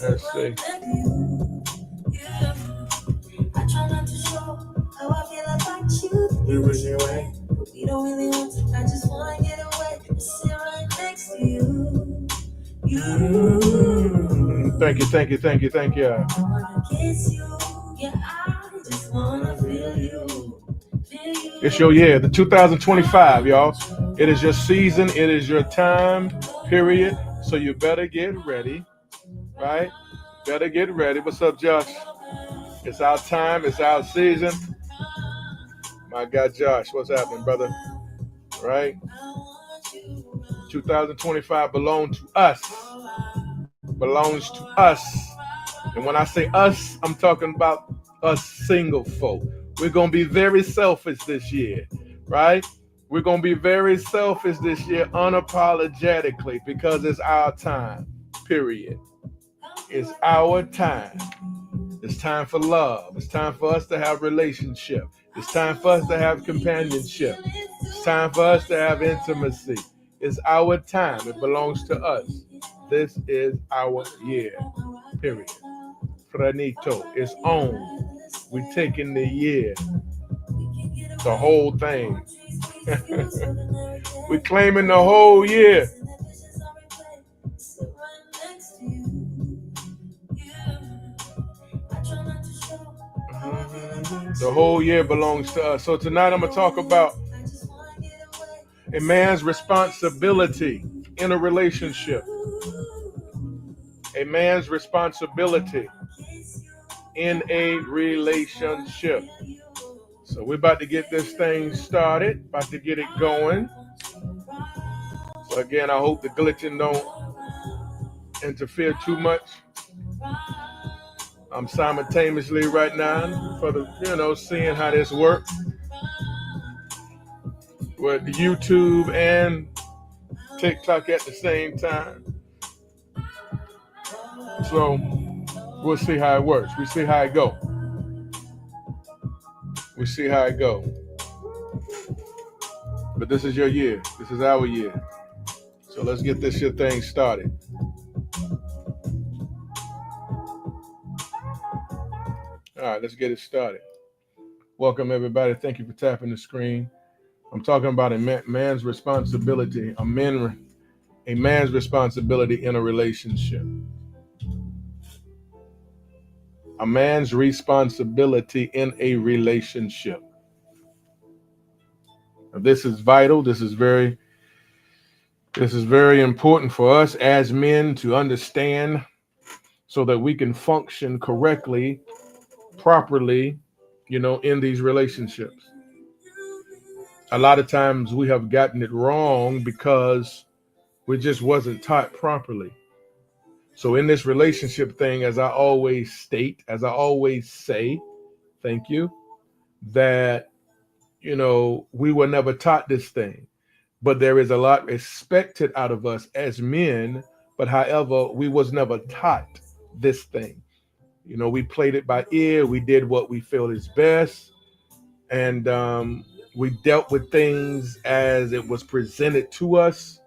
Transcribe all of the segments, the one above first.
Let's see. I try not to show how I feel about you. You wish you away, but we don't really want to. I just wanna get away and sit right next to you. Thank you, thank you, thank you, thank you. I wanna kiss you. Yeah, I just wanna feel you. It's your year, the 2025, y'all. It is your season. It is your time, period. So you better get ready, right? Better get ready. What's up, Josh? It's our time. It's our season. My God, Josh, what's happening, brother? Right? 2025 belongs to us. Belongs to us. And when I say us, I'm talking about us single folk. We're going to be very selfish this year, right? We're going to be very selfish this year unapologetically because it's our time, period. It's our time. It's time for love. It's time for us to have relationship. It's time for us to have companionship. It's time for us to have intimacy. It's our time. It belongs to us. This is our year, period. Franito, it's on. We're taking the year, the whole thing. We're claiming the whole year. The whole year belongs to us. So tonight I'm going to talk about a man's responsibility in a relationship. A man's responsibility in a relationship. So we're about to get this thing started, about to get it going. So again, I hope the glitching don't interfere too much. I'm simultaneously right now for the, seeing how this works with YouTube and TikTok at the same time. So we'll see how it works. We see how it go. We see how it go. But this is your year. This is our year. So let's get this shit thing started. All right, let's get it started. Welcome, everybody. Thank you for tapping the screen. I'm talking about a man's responsibility, a man's responsibility in a relationship. A man's responsibility in a relationship. Now, this is vital. This is very important for us as men to understand so that we can function correctly, properly, in these relationships. A lot of times we have gotten it wrong because we just wasn't taught properly. So in this relationship thing, as I always state, as I always say, thank you, that, we were never taught this thing. But there is a lot expected out of us as men, but however, we was never taught this thing. We played it by ear. We did what we feel is best. And we dealt with things as it was presented to us.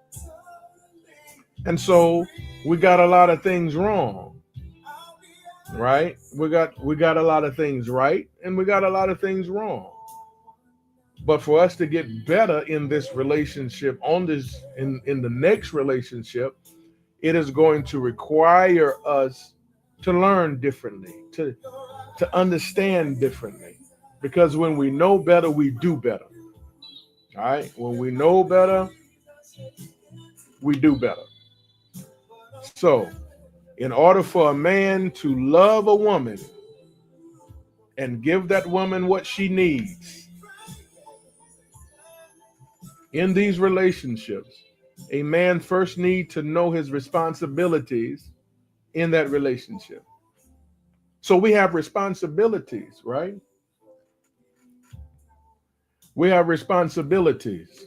And so we got a lot of things wrong, right? We got a lot of things right, and we got a lot of things wrong. But for us to get better in this relationship, in the next relationship, it is going to require us to learn differently, to understand differently. Because when we know better, we do better. All right? When we know better, we do better. So, in order for a man to love a woman and give that woman what she needs in these relationships, a man first needs to know his responsibilities in that relationship. So we have responsibilities, right? We have responsibilities.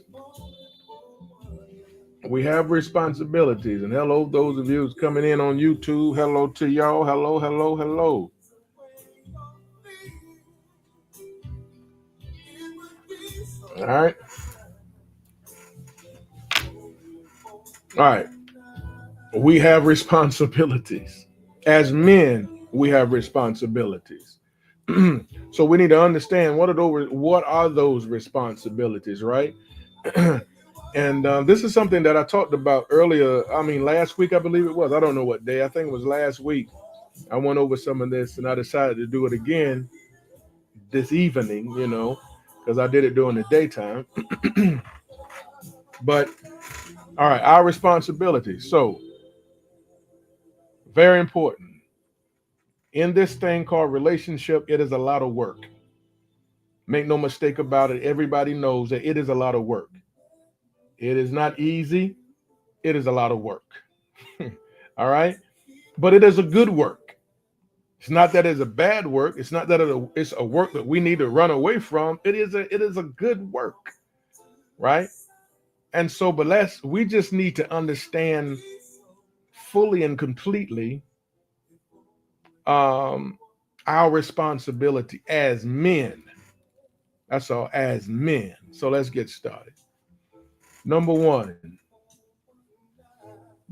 We have responsibilities. And hello, those of you who's coming in on YouTube. Hello to y'all. Hello, hello, hello. All right. All right. We have responsibilities. As men, we have responsibilities. So we need to understand what are those responsibilities, right? And this is something that I talked about earlier. I mean, last week I believe it was. I don't know what day. I think it was last week. I went over some of this, and I decided to do it again this evening. Because I did it during the daytime. But all right, our responsibility. So very important in this thing called relationship. It is a lot of work. Make no mistake about it. Everybody knows that it is a lot of work. It is not easy. It is a lot of work. All right, but it is a good work. It's not that it's a bad work. It's not that it's a work that we need to run away from. It is a good work, right? And so, but we just need to understand fully and completely um, our responsibility as men. That's all, as men. So let's get started. Number one,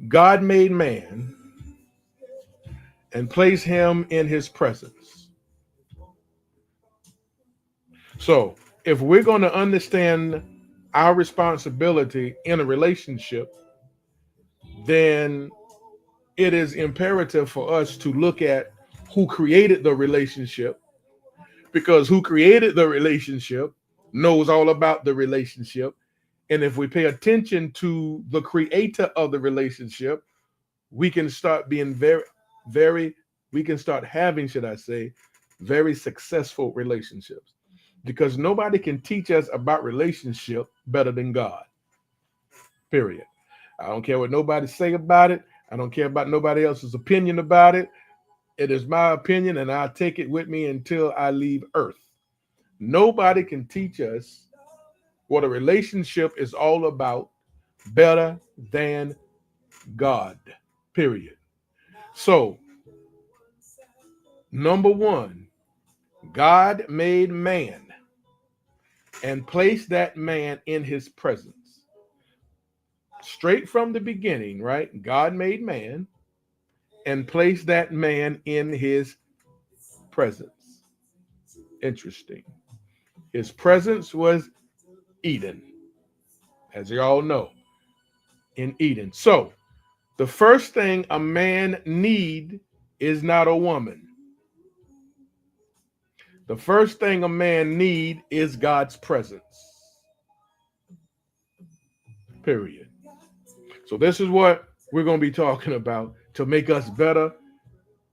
God made man and placed him in his presence. So if we're going to understand our responsibility in a relationship, then it is imperative for us to look at who created the relationship, because who created the relationship knows all about the relationship. And if we pay attention to the creator of the relationship, we can start being we can start having, should I say, very successful relationships. Because nobody can teach us about relationship better than God. Period. I don't care what nobody say about it. I don't care about nobody else's opinion about it. It is my opinion, and I'll take it with me until I leave Earth. Nobody can teach us what a relationship is all about better than God. Period. So, number one, God made man and placed that man in his presence. Straight from the beginning, right? God made man and placed that man in his presence. Interesting. His presence was Eden, as you all know, in Eden. So, the first thing a man need is not a woman. The first thing a man need is God's presence. Period. So this is what we're going to be talking about to make us better,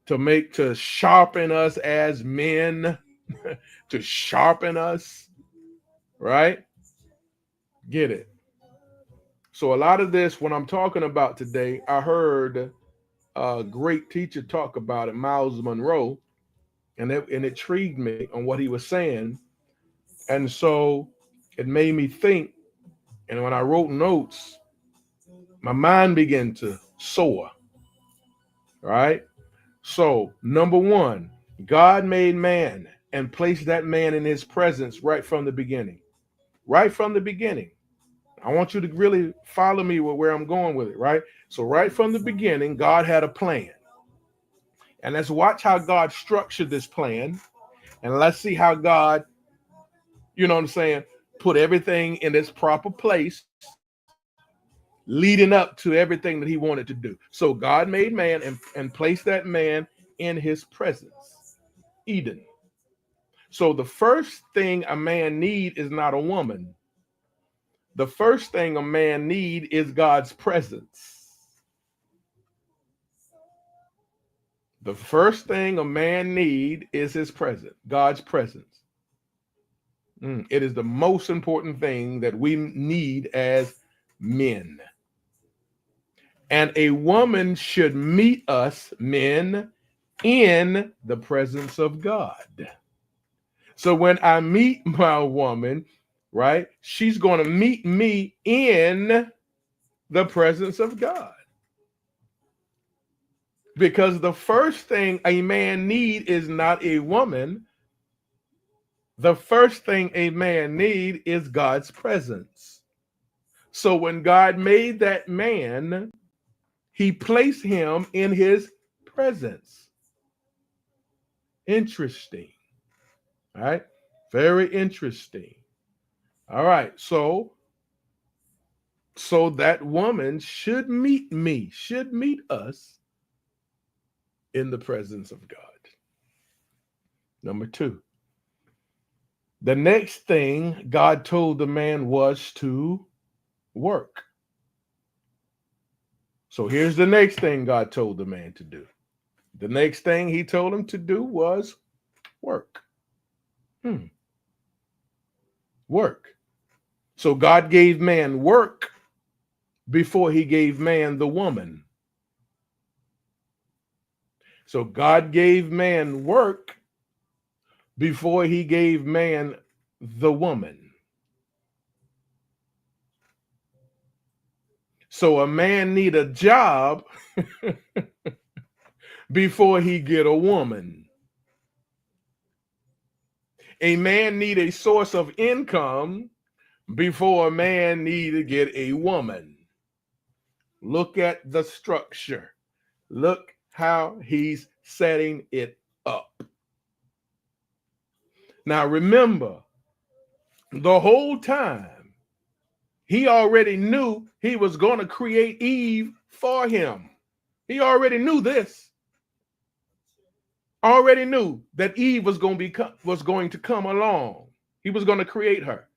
to sharpen us as men, to sharpen us, right? Get it. So a lot of this, when I'm talking about today, I heard a great teacher talk about it, Miles Monroe, and it intrigued me on what he was saying. And so it made me think. And when I wrote notes, my mind began to soar, right? So, number one, God made man and placed that man in his presence right from the beginning. Right from the beginning. I want you to really follow me with where I'm going with it, right? So, right from the beginning, God had a plan. And let's watch how God structured this plan. And let's see how God, you know what I'm saying, put everything in its proper place, leading up to everything that he wanted to do. So, God made man and placed that man in his presence, Eden. So the first thing a man need is not a woman. The first thing a man need is God's presence. The first thing a man need is his presence, God's presence. It is the most important thing that we need as men. And a woman should meet us men in the presence of God. So when I meet my woman, right, she's going to meet me in the presence of God. Because the first thing a man need is not a woman. The first thing a man need is God's presence. So when God made that man, he placed him in his presence. Interesting. All right. Very interesting. All right. So that woman should meet me, should meet us in the presence of God. Number 2. The next thing God told the man was to work. So here's the next thing God told the man to do. The next thing he told him to do was work. Work. So God gave man work before he gave man the woman. So God gave man work before he gave man the woman. So a man need a job before he get a woman. A man need a source of income before a man need to get a woman. Look at the structure. Look how he's setting it up. Now remember, the whole time he already knew he was going to create Eve for him. He already knew this. Already knew that Eve was going to come along. He was going to create her.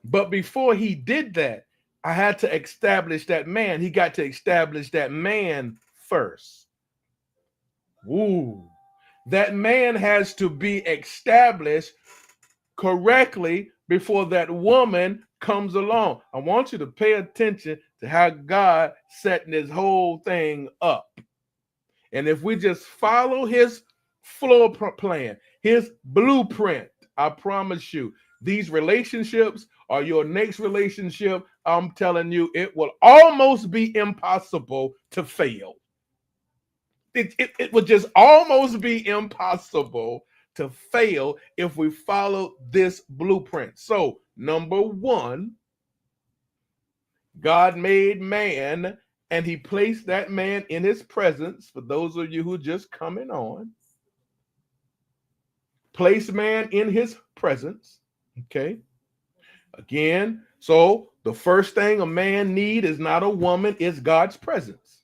But before he did that, I had to establish that man. He got to establish that man first. Ooh. That man has to be established correctly before that woman comes along. I want you to pay attention to how God setting this whole thing up. And if we just follow his floor plan, his blueprint, I promise you, these relationships are your next relationship. I'm telling you, it will almost be impossible to fail. It would just almost be impossible to fail if we follow this blueprint. So, number 1, God made man and he placed that man in his presence. For those of you who are just coming on, place man in his presence. Okay. Again, so the first thing a man need is not a woman, it's God's presence.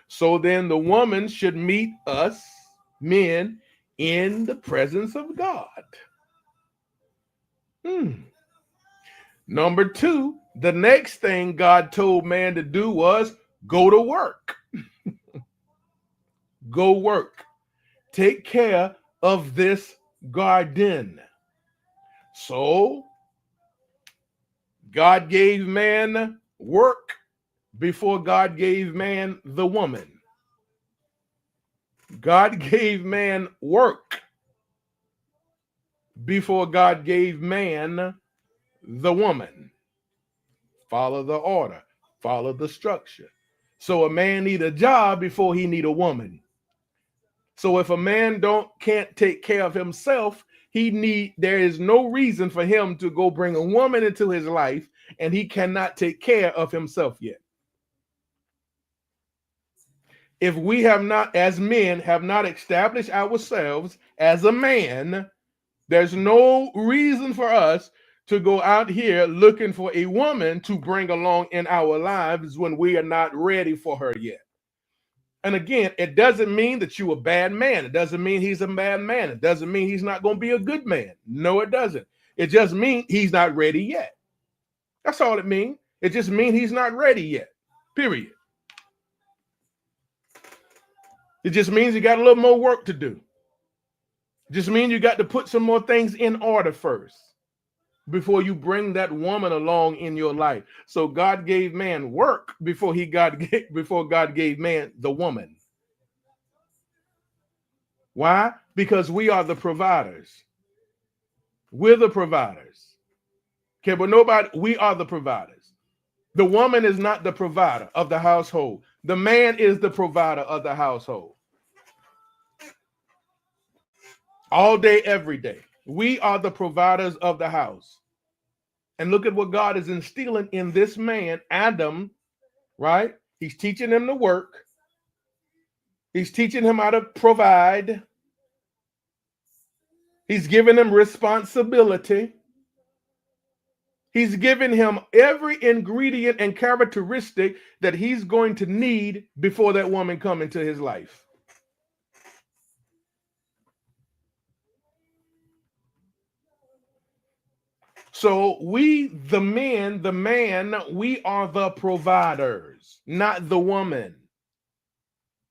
So then the woman should meet us men in the presence of God. Number 2, the next thing God told man to do was go to work. Go work. Take care of this garden. So God gave man work before God gave man the woman. God gave man work before God gave man the woman. Follow the order, follow the structure. So a man need a job before he need a woman. So if a man can't take care of himself, there is no reason for him to go bring a woman into his life, and he cannot take care of himself yet. If we have not, as men, have not established ourselves as a man, there's no reason for us to go out here looking for a woman to bring along in our lives when we are not ready for her yet. And again, it doesn't mean that you're a bad man. It doesn't mean he's a bad man. It doesn't mean he's not going to be a good man. No, it doesn't. It just means he's not ready yet. That's all it means. It just means he's not ready yet. Period. It just means you got a little more work to do. It just means you got to put some more things in order first before you bring that woman along in your life. So God gave man work before God gave man the woman. Why? Because we are the providers. We're the providers. Okay, but we are the providers. The woman is not the provider of the household. The man is the provider of the household. All day, every day. We are the providers of the house. And look at what God is instilling in this man, Adam, right? He's teaching him to work. He's teaching him how to provide. He's giving him responsibility. He's giving him every ingredient and characteristic that he's going to need before that woman come into his life. So we, the man, we are the providers, not the woman.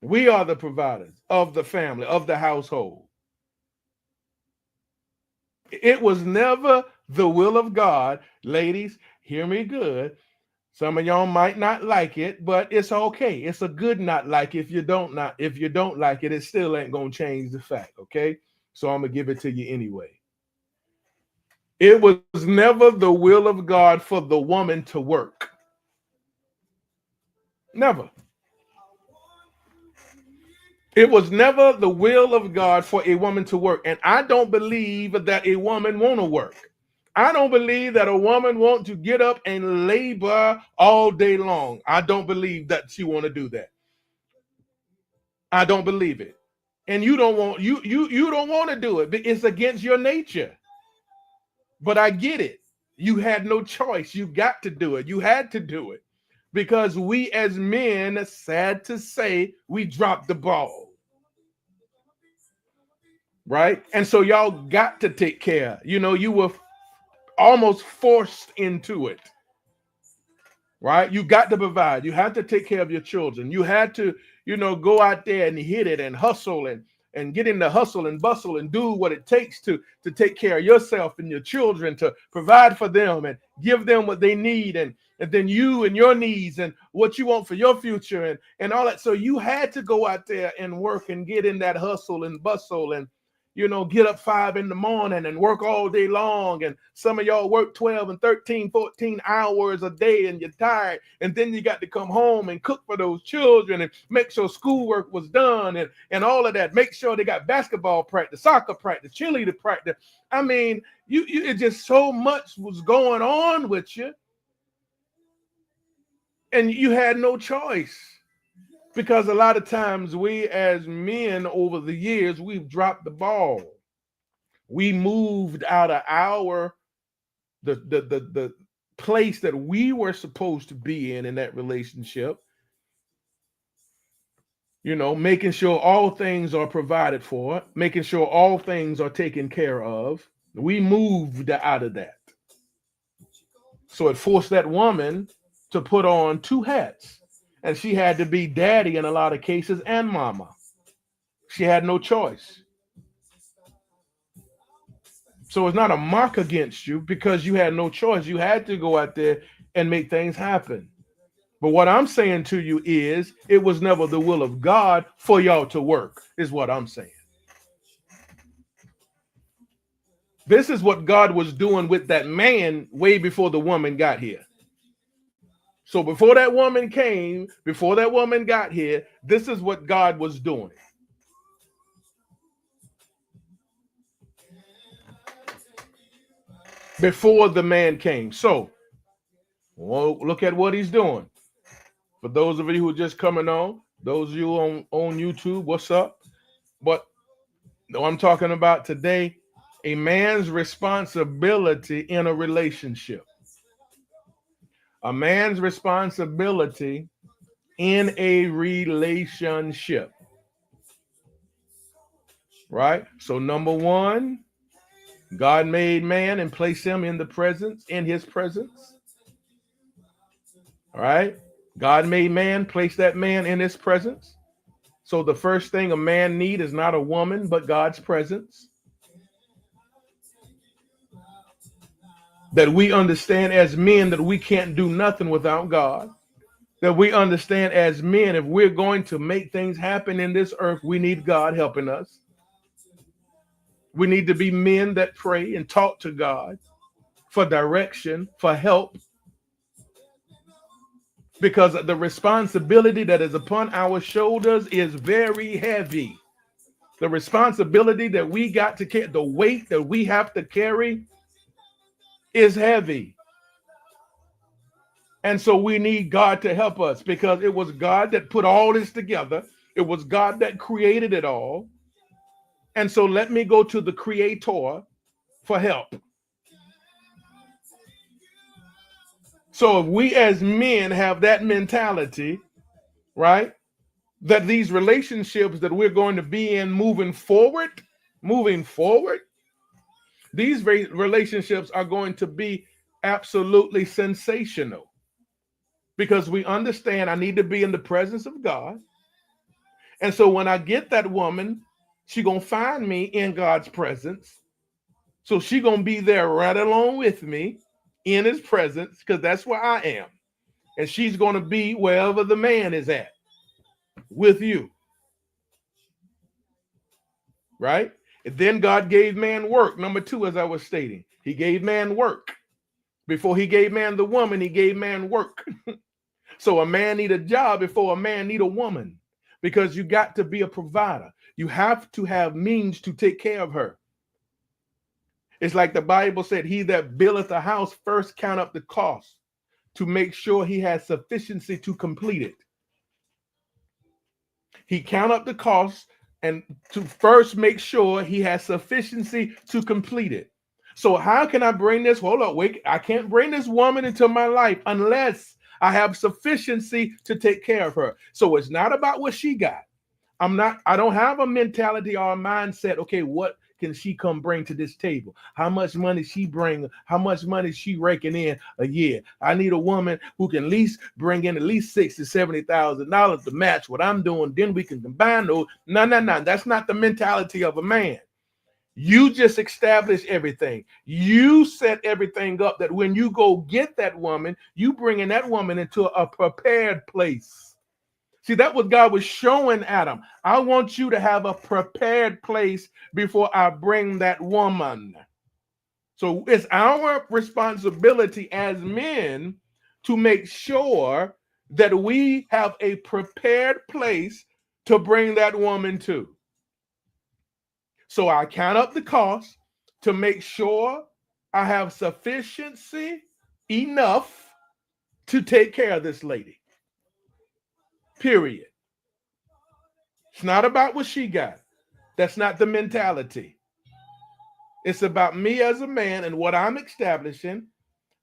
We are the providers of the family, of the household. It was never the will of God. Ladies, hear me good. Some of y'all might not like it, but it's okay. It's a good not like. If you don't like it, it still ain't gonna change the fact. Okay, so I'm gonna give it to you anyway. It was never the will of God for the woman to work. Never. It was never the will of God for a woman to work. And I don't believe that a woman want to work. I don't believe that a woman want to get up and labor all day long. I don't believe that she want to do that. I don't believe it. And you don't want you don't want to do it. It's against your nature. But I get it. You had no choice. You got to do it. You had to do it. Because we as men, sad to say, we dropped the ball. Right? And so y'all got to take care. You were almost forced into it. Right? You got to provide. You had to take care of your children. You had to, go out there and hit it and hustle and get in the hustle and bustle and do what it takes to take care of yourself and your children, to provide for them and give them what they need, and then you and your needs and what you want for your future and all that. So you had to go out there and work and get in that hustle and bustle and, get up 5 a.m. and work all day long. And some of y'all work 12 and 13, 14 hours a day and you're tired. And then you got to come home and cook for those children and make sure schoolwork was done and all of that. Make sure they got basketball practice, soccer practice, cheerleader practice. I mean, it just so much was going on with you. And you had no choice. Because a lot of times we as men over the years, we've dropped the ball. We moved out of the place that we were supposed to be in that relationship. Making sure all things are provided for, making sure all things are taken care of. We moved out of that. So it forced that woman to put on 2 hats. And she had to be daddy in a lot of cases and mama. She had no choice. So it's not a mark against you because you had no choice. You had to go out there and make things happen. But what I'm saying to you is it was never the will of God for y'all to work, is what I'm saying. This is what God was doing with that man way before the woman got here. So before that woman came, before that woman got here, this is what God was doing. Before the man came. So, look at what he's doing. For those of you who are just coming on, those of you on YouTube, what's up? But I'm talking about today, a man's responsibility in a relationship. A man's responsibility in a relationship. Right? So number 1, God made man and placed him in his presence. All right? God made man, placed that man in his presence. So the first thing a man needs is not a woman, but God's presence. That we understand as men that we can't do nothing without God. That we understand as men, if we're going to make things happen in this earth, we need God helping us. We need to be men that pray and talk to God for direction, for help. Because the responsibility that is upon our shoulders is very heavy. The responsibility that we got to carry, the weight that we have to carry is heavy. And so we need God to help us because it was God that put all this together. It was God that created it all. And so let me go to the Creator for help. So if we as men have that mentality, right, that these relationships that we're going to be in moving forward, these relationships are going to be absolutely sensational because we understand I need to be in the presence of God. And so when I get that woman, she going to find me in God's presence. So she going to be there right along with me in his presence because that's where I am. And she's going to be wherever the man is at with you. Right? And then God gave man work. Number 2, as I was stating, he gave man work. Before he gave man the woman, he gave man work. So a man need a job before a man need a woman because you got to be a provider. You have to have means to take care of her. It's like the Bible said, he that buildeth a house first count up the cost to make sure he has sufficiency to complete it. He count up the cost and to first make sure he has sufficiency to complete it. So how can I bring this? Hold up, wait. I can't bring this woman into my life unless I have sufficiency to take care of her. So it's not about what she got. I don't have a mentality or a mindset. Okay, what can she come bring to this table? How much money she bring? How much money she raking in a year? I need a woman who can at least bring in at least $60,000-$70,000 to match what I'm doing. Then we can combine those. No. That's not the mentality of a man. You just establish everything. You set everything up that when you go get that woman, you bringing that woman into a prepared place. See, that what God was showing Adam. I want you to have a prepared place before I bring that woman. So it's our responsibility as men to make sure that we have a prepared place to bring that woman to. So I count up the cost to make sure I have sufficiency enough to take care of this lady. Period. It's not about what she got. That's not the mentality. It's about me as a man and what I'm establishing.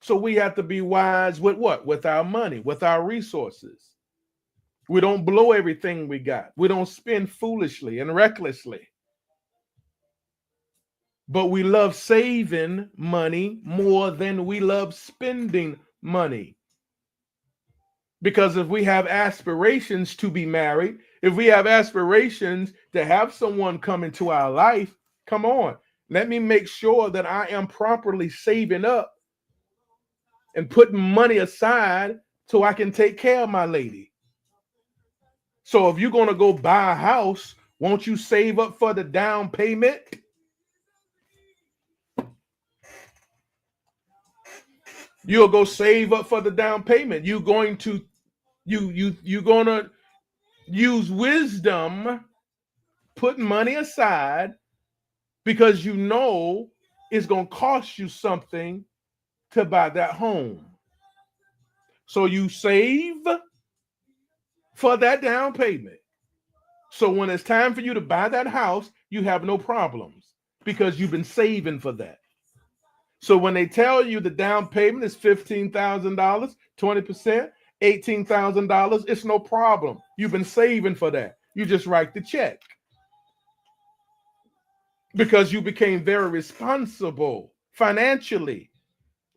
So we have to be wise with what? With our money, with our resources. We don't blow everything we got. We don't spend foolishly and recklessly. But we love saving money more than we love spending money. Because if we have aspirations to be married, if we have aspirations to have someone come into our life, come on, let me make sure that I am properly saving up and putting money aside so I can take care of my lady. So if you're going to go buy a house, won't you save up for the down payment? You'll go save up for the down payment. You're going to use wisdom, put money aside because you know it's going to cost you something to buy that home. So you save for that down payment. So when it's time for you to buy that house, you have no problems because you've been saving for that. So when they tell you the down payment is $15,000, 20%, $18,000, it's no problem. You've been saving for that. You just write the check because you became very responsible financially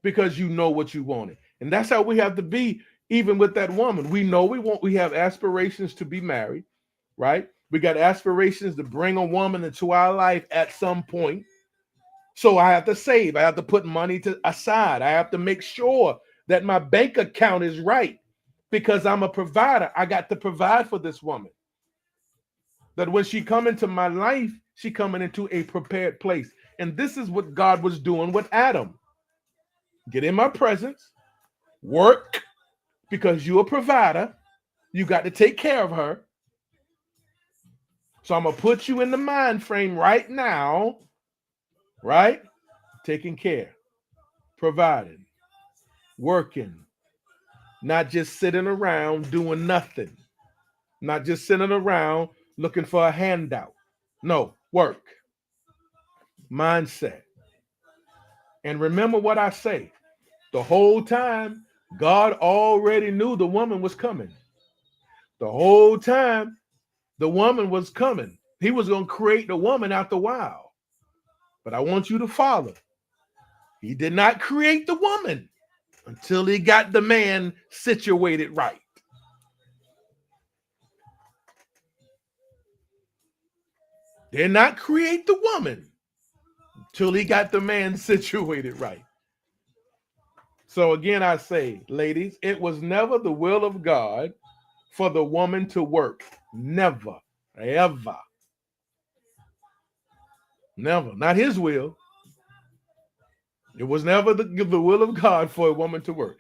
because you know what you wanted. And that's how we have to be even with that woman. We know we have aspirations to be married, right? We got aspirations to bring a woman into our life at some point. So I have to save. I have to put money aside. I have to make sure that my bank account is right because I'm a provider. I got to provide for this woman. That when she come into my life, she coming into a prepared place. And this is what God was doing with Adam. Get in my presence, work, because you're a provider. You got to take care of her. So I'm going to put you in the mind frame right now, right? Taking care, providing, working, not just sitting around doing nothing, not just sitting around looking for a handout. No, work, mindset. And remember what I say, the whole time, God already knew the woman was coming. The whole time, the woman was coming. He was going to create the woman after a while. But I want you to follow. He did not create the woman until he got the man situated right. Did not create the woman until he got the man situated right. So again, I say, ladies, it was never the will of God for the woman to work. Never, ever. Never. Not his will. It was never the will of God for a woman to work.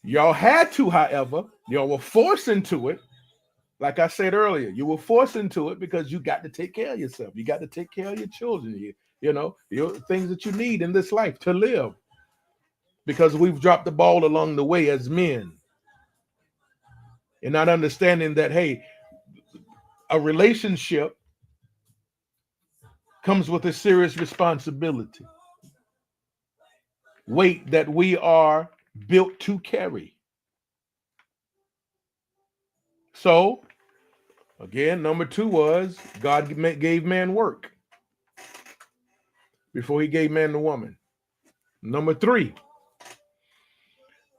Y'all had to, however, y'all were forced into it. Like I said earlier, you were forced into it because you got to take care of yourself. You got to take care of your children, your things that you need in this life to live. Because we've dropped the ball along the way as men. And not understanding that, hey, a relationship comes with a serious responsibility. Weight that we are built to carry. So, again, number 2 was God gave man work before he gave man the woman. Number 3,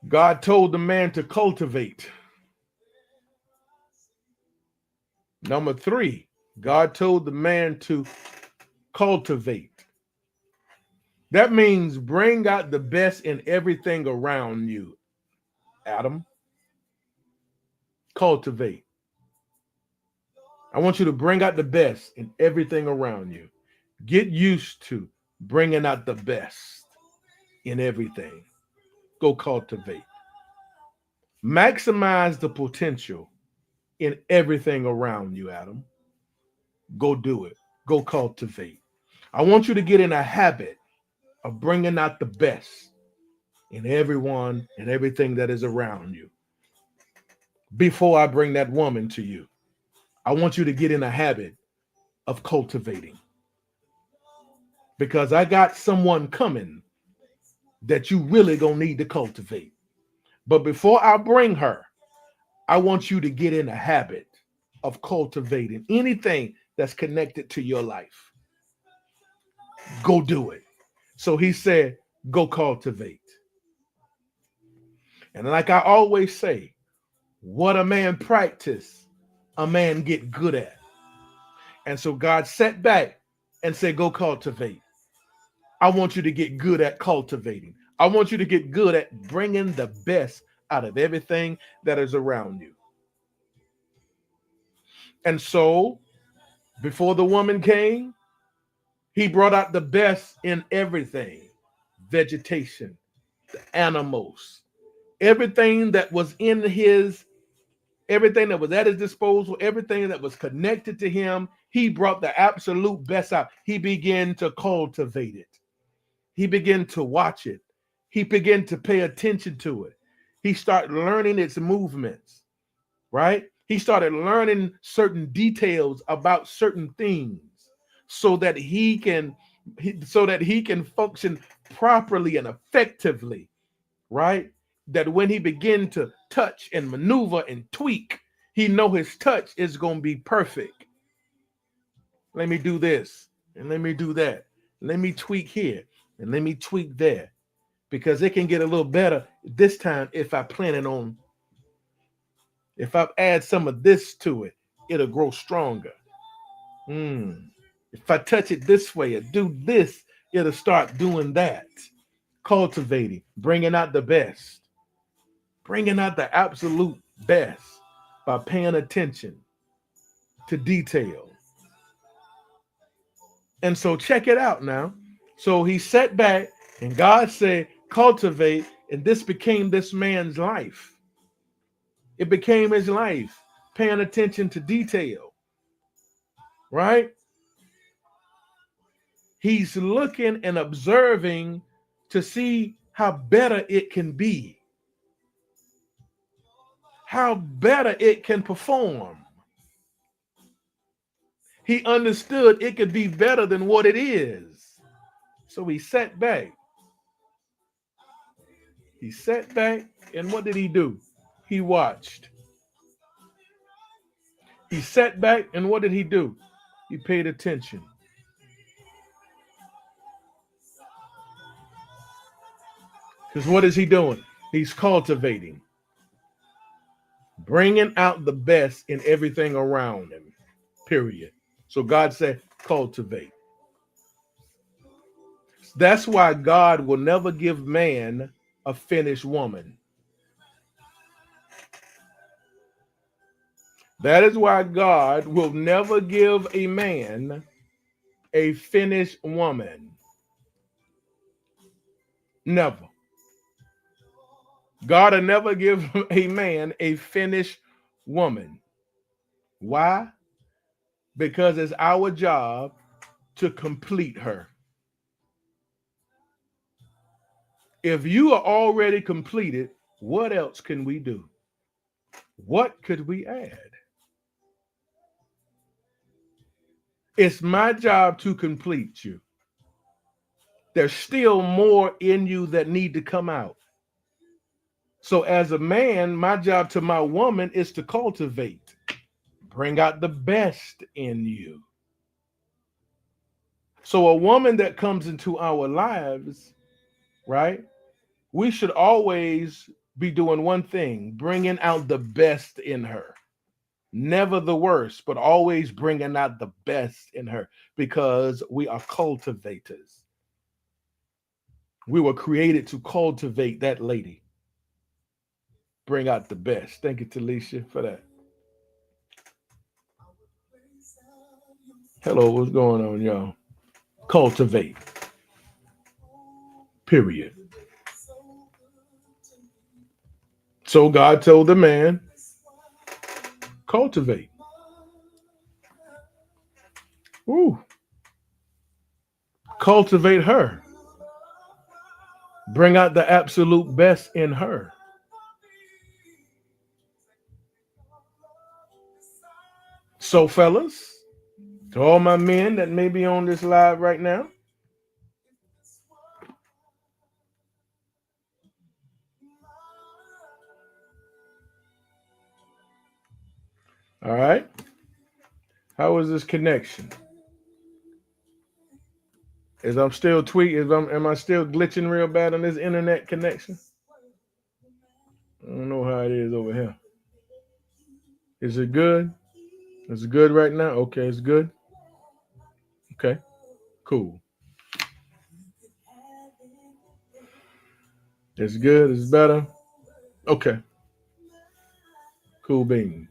God told the man to cultivate. Number 3, God told the man to cultivate. That means bring out the best in everything around you, Adam. Cultivate. I want you to bring out the best in everything around you. Get used to bringing out the best in everything. Go cultivate. Maximize the potential in everything around you, Adam. Go do it. Go cultivate. I want you to get in a habit of bringing out the best in everyone and everything that is around you. Before I bring that woman to you, I want you to get in a habit of cultivating. Because I got someone coming that you really gonna need to cultivate. But before I bring her, I want you to get in a habit of cultivating anything that's connected to your life. Go do it. So he said, go cultivate. And like I always say, what a man practice, a man get good at. And so God sat back and said, go cultivate. I want you to get good at cultivating. I want you to get good at bringing the best out of everything that is around you. And so, before the woman came, he brought out the best in everything. Vegetation, the animals, everything that was in his, everything that was at his disposal, everything that was connected to him, he brought the absolute best out. He began to cultivate it. He began to watch it. He began to pay attention to it. He started learning its movements, right? He started learning certain details about certain things so that he can function properly and effectively, right? That when he begin to touch and maneuver and tweak, he know his touch is going to be perfect. Let me do this and let me do that. Let me tweak here and let me tweak there, because it can get a little better this time if I plan it on. If I add some of this to it, it'll grow stronger. If I touch it this way or do this, it'll start doing that. Cultivating, bringing out the best, bringing out the absolute best by paying attention to detail. And so check it out now. So he sat back and God said, cultivate, and this became this man's life. It became his life, paying attention to detail, right? He's looking and observing to see how better it can be. how better it can perform. He understood it could be better than what it is. So he sat back. He sat back, and what did he do? He watched. He sat back, and what did he do? He paid attention. Because what is he doing? He's cultivating, bringing out the best in everything around him, period. So God said, cultivate. That's why God will never give man a finished woman. That is why God will never give a man a finished woman. Never. God will never give a man a finished woman. Why? Because it's our job to complete her. If you are already completed, what else can we do? What could we add? It's my job to complete you. There's still more in you that need to come out. So as a man, my job to my woman is to cultivate, bring out the best in you. So a woman that comes into our lives, right? We should always be doing one thing, bringing out the best in her. Never the worst, but always bringing out the best in her, because we are cultivators. We were created to cultivate that lady. Bring out the best. Thank you, Talisha, for that. Hello, what's going on, y'all? Cultivate. Period. So God told the man, cultivate. Ooh. Cultivate her. Bring out the absolute best in her. So, fellas, to all my men that may be on this live right now, all right, how is this connection? Is I'm still tweaking? Am I still glitching real bad on this internet connection? I don't know how it is over here. Is it good? Is it good right now? Okay, it's good. Okay, cool. It's good. It's better. Okay, cool bean.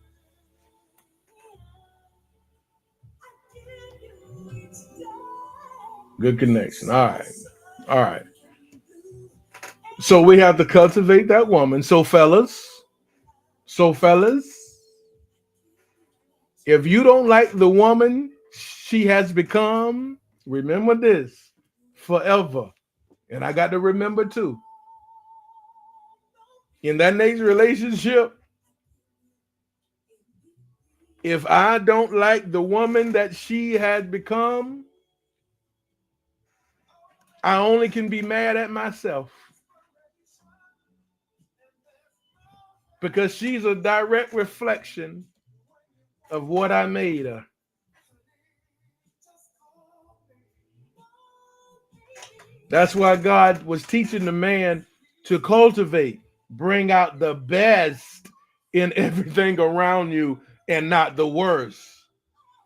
Good connection. All right. All right. So we have to cultivate that woman. So fellas, if you don't like the woman she has become, remember this forever. And I got to remember too. In that next relationship, if I don't like the woman that she has become, I only can be mad at myself. Because she's a direct reflection of what I made her. That's why God was teaching the man to cultivate, bring out the best in everything around you and not the worst.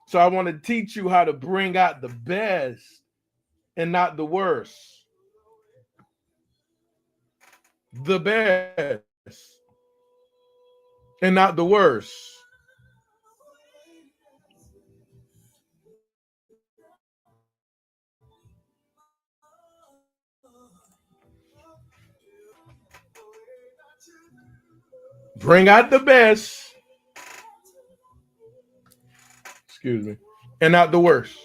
So I want to teach you how to bring out the best and not the worst. The best and not the worst. Bring out the best, excuse me, and not the worst.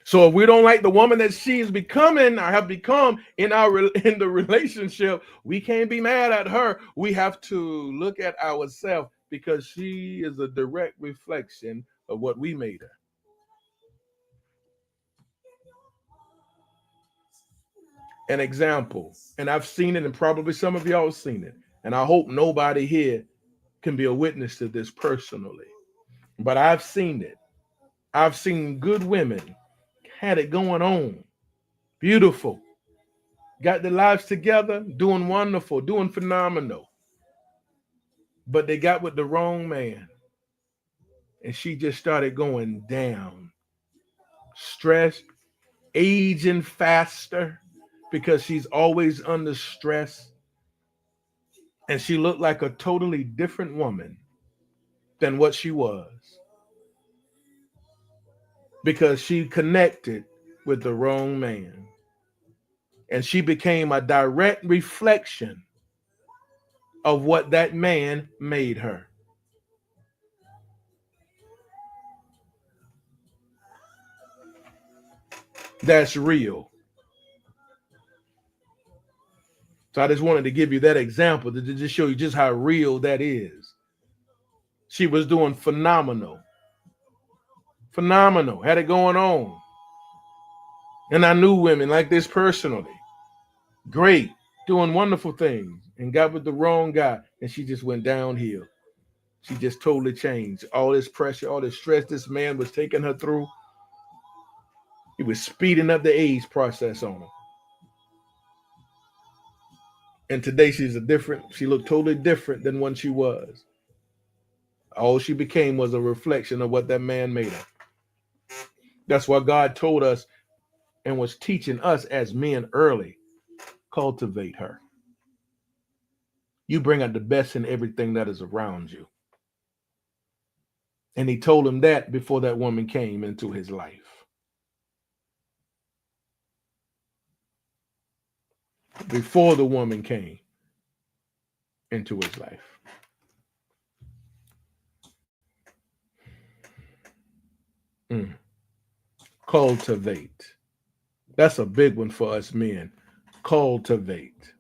So if we don't like the woman that she is becoming or have become in in the relationship, we can't be mad at her. We have to look at ourselves because she is a direct reflection of what we made her. An example, and I've seen it, and probably some of y'all have seen it, and I hope nobody here can be a witness to this personally, but I've seen it. I've seen good women had it going on, beautiful, got their lives together, doing wonderful, doing phenomenal, but they got with the wrong man, and she just started going down, stressed, aging faster because she's always under stress, and she looked like a totally different woman than what she was because she connected with the wrong man. And she became a direct reflection of what that man made her. That's real. So I just wanted to give you that example to just show you just how real that is. She was doing phenomenal. Phenomenal. Had it going on. And I knew women like this personally. Great. Doing wonderful things. And got with the wrong guy. And she just went downhill. She just totally changed. All this pressure, all this stress this man was taking her through. He was speeding up the age process on her. And today she looked totally different than when she was. All she became was a reflection of what that man made her. That's why God told us and was teaching us as men early, cultivate her. You bring out the best in everything that is around you. And he told him that before that woman came into his life. Before the woman came into his life. Cultivate. That's a big one for us men. Cultivate.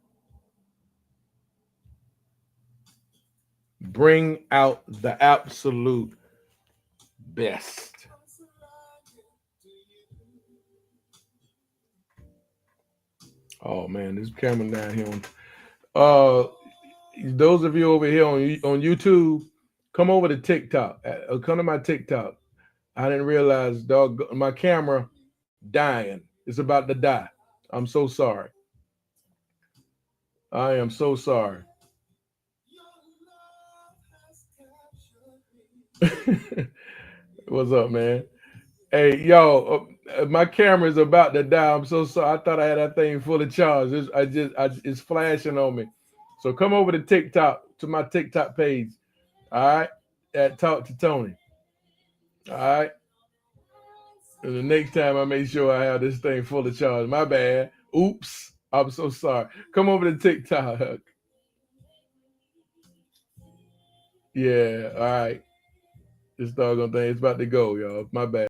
Bring out the absolute best. Oh man, this camera down here. Those of you over here on YouTube, come over to TikTok. Come to my TikTok. I didn't realize, dog, my camera dying. It's about to die. I'm so sorry. I am so sorry. What's up, man? Hey, yo, my camera is about to die. I'm so sorry. I thought I had that thing full of charge. It's flashing on me. So come over to TikTok, to my TikTok page. All right, at Talk to Tony. All right. And the next time I make sure I have this thing full of charge. My bad. Oops. I'm so sorry. Come over to TikTok. Yeah. All right. This doggone thing is about to go, y'all. My bad.